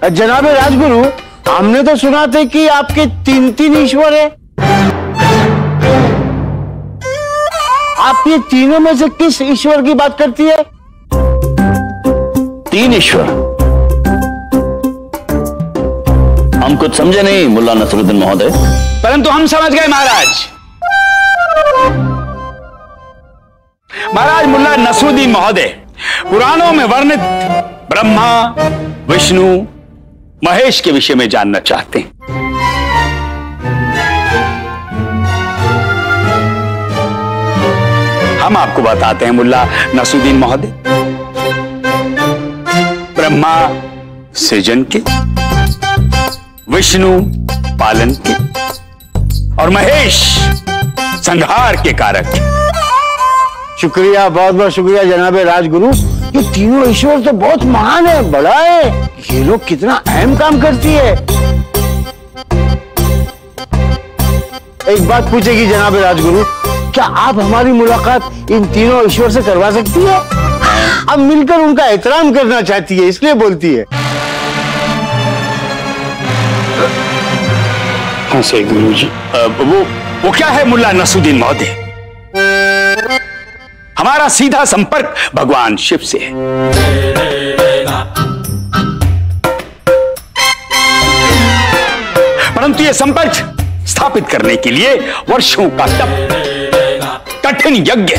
जनाबे राजगुरु, हमने तो सुना था कि आपके 3 ईश्वर है। आप ये तीनों में से किस ईश्वर की बात करती है? 3 ईश्वर? हम कुछ समझे नहीं मुल्ला नसरुद्दीन महोदय। परंतु हम समझ गए महाराज। महाराज, मुल्ला नसरुद्दीन महोदय पुराणों में वर्णित ब्रह्मा, विष्णु, महेश के विषय में जानना चाहते हैं। हम आपको बताते हैं मुल्ला नसरुद्दीन महोदय। ब्रह्मा सृजन के, विष्णु पालन के और महेश संहार के कारक। शुक्रिया, बहुत बहुत शुक्रिया जनाबे राजगुरु। ये तीनों ईश्वर तो बहुत महान है, बड़ा है। ये लोग कितना अहम काम करती है। एक बात पूछेगी जनाबे राजगुरु, क्या आप हमारी मुलाकात इन तीनों ईश्वर से करवा सकती है? अब मिलकर उनका एहतराम करना चाहती है, इसलिए बोलती है। हाँ सही गुरुजी। वो क्या है मुल्ला नसरुद्दीन महोदय? हमारा सीधा संपर्क भगवान शिव से है। परंतु यह संपर्क स्थापित करने के लिए वर्षों का तप, कठिन यज्ञ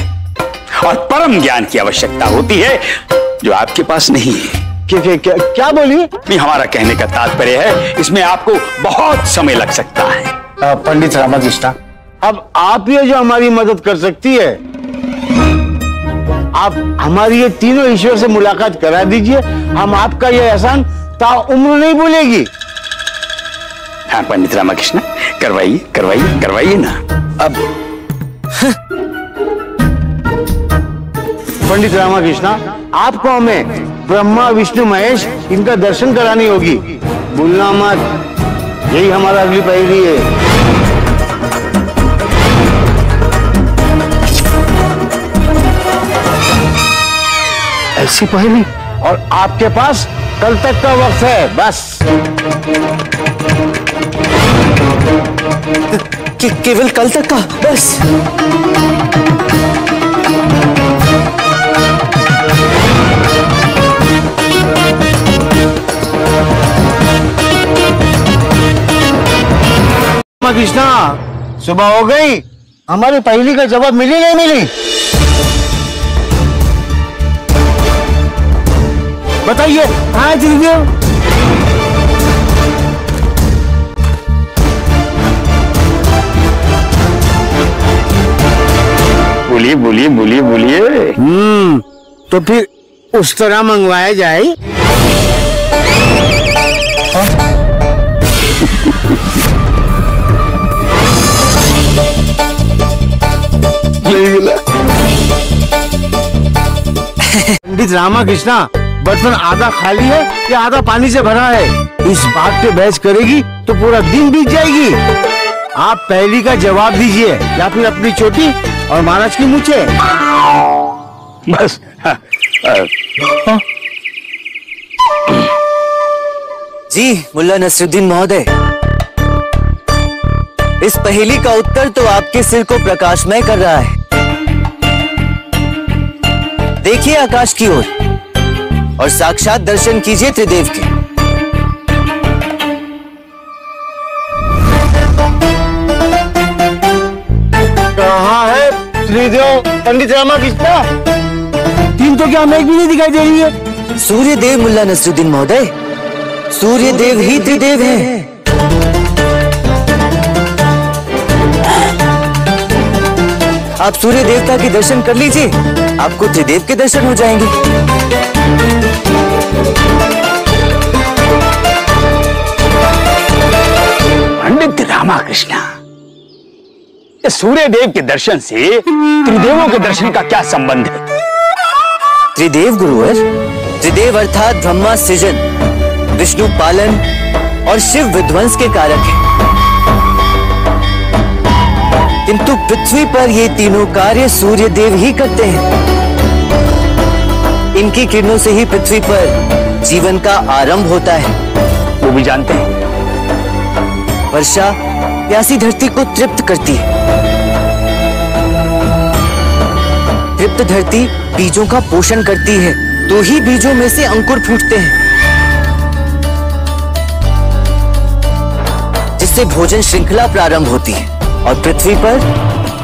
और परम ज्ञान की आवश्यकता होती है, जो आपके पास नहीं है। क्या बोली? नहीं, हमारा कहने का तात्पर्य है इसमें आपको बहुत समय लग सकता है। पंडित रामकृष्ण, अब आप ये जो हमारी मदद कर सकती है, आप हमारी ये तीनों ईश्वर से मुलाकात करा दीजिए। हम आपका ये एहसान ताउम्र नहीं भूलेगी। हाँ पंडित रामकृष्ण, करवाइए करवाइए करवाइए ना। अब पंडित रामकृष्ण, आपको हमें ब्रह्मा, विष्णु, महेश इनका दर्शन करानी होगी। भूलना मत, यही हमारा अगली पहेली है। ऐसी पहेली, और आपके पास कल तक का वक्त है, बस। केवल कल तक का, बस। कृष्णा, सुबह हो गई, हमारी पहेली का जवाब मिली नहीं मिली? बताइए, कहाँ है त्रिदेव? बोलिए बोलिए बोलिए बोलिए। तो फिर उस तरह मंगवाया जाए। पंडित रामकृष्ण, बर्तन आधा खाली है या आधा पानी से भरा है? इस बात पे बहस करेगी तो पूरा दिन बीत जाएगी। आप पहली का जवाब दीजिए, या फिर अपनी चोटी और महाराज की मूछें। बस। जी मुल्ला नसरुद्दीन महोदय, इस पहेली का उत्तर तो आपके सिर को प्रकाशमय कर रहा है। देखिए आकाश की ओर और साक्षात दर्शन कीजिए त्रिदेव के। कहाँ है त्रिदेव पंडित रामकृष्ण? तीन तो क्या, हमें एक भी नहीं दिखाई दे रही है। सूर्य देव मुल्ला नसरुद्दीन महोदय, सूर्य देव ही त्रिदेव हैं। आप सूर्य देवता के दर्शन कर लीजिए, आपको त्रिदेव के दर्शन हो जाएंगे। पंडित रामकृष्ण, सूर्य देव के दर्शन से त्रिदेवों के दर्शन का क्या संबंध है? त्रिदेव गुरुवर, त्रिदेव अर्थात ब्रह्मा सृजन, विष्णु पालन और शिव विध्वंस के कारक हैं। किंतु पृथ्वी पर ये तीनों कार्य सूर्य देव ही करते हैं। इनकी किरणों से ही पृथ्वी पर जीवन का आरंभ होता है। वो भी जानते हैं। वर्षा प्यासी धरती को तृप्त करती है। तृप्त धरती बीजों का पोषण करती है, तो ही बीजों में से अंकुर फूटते हैं, जिससे भोजन श्रृंखला प्रारंभ होती है और पृथ्वी पर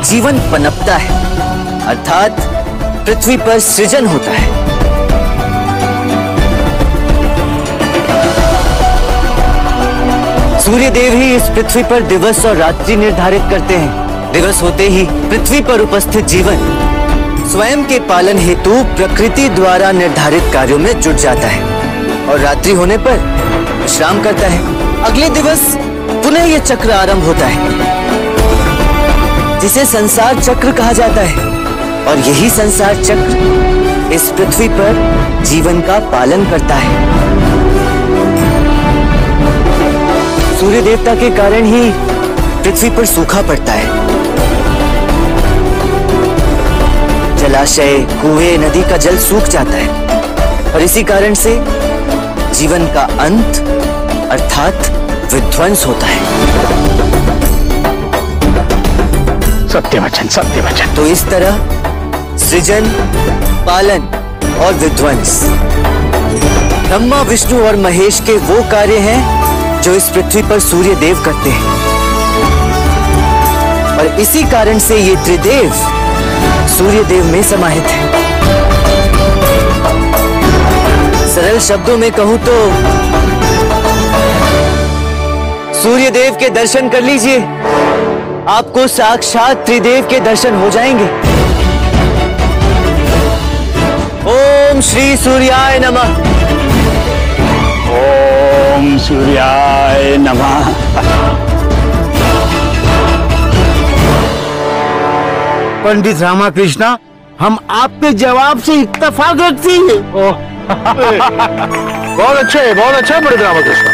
जीवन पनपता है, अर्थात पृथ्वी पर सृजन होता है। सूर्य देव ही इस पृथ्वी पर दिवस और रात्रि निर्धारित करते हैं। दिवस होते ही पृथ्वी पर उपस्थित जीवन स्वयं के पालन हेतु प्रकृति द्वारा निर्धारित कार्यों में जुट जाता है और रात्रि होने पर विश्राम करता है। अगले दिवस पुनः यह चक्र आरंभ होता है, जिसे संसार चक्र कहा जाता है, और यही संसार चक्र इस पृथ्वी पर जीवन का पालन करता है। सूर्य देवता के कारण ही पृथ्वी पर सूखा पड़ता है। जलाशय, कुएं, नदी का जल सूख जाता है और इसी कारण से जीवन का अंत अर्थात विध्वंस होता है। सत्य वचन, सत्य वचन। तो इस तरह सृजन, पालन और विध्वंस ब्रह्मा, विष्णु और महेश के वो कार्य हैं जो इस पृथ्वी पर सूर्य देव करते हैं, और इसी कारण से ये त्रिदेव सूर्य देव में समाहित है। सरल शब्दों में कहूं तो सूर्य देव के दर्शन कर लीजिए, आपको साक्षात त्रिदेव के दर्शन हो जाएंगे। ओम श्री सूर्याय नमः। ओम सूर्याय नमः। पंडित रामाकृष्णा, हम आपके जवाब से इत्तेफाक रखती है। बहुत अच्छे पंडित रामाकृष्णा।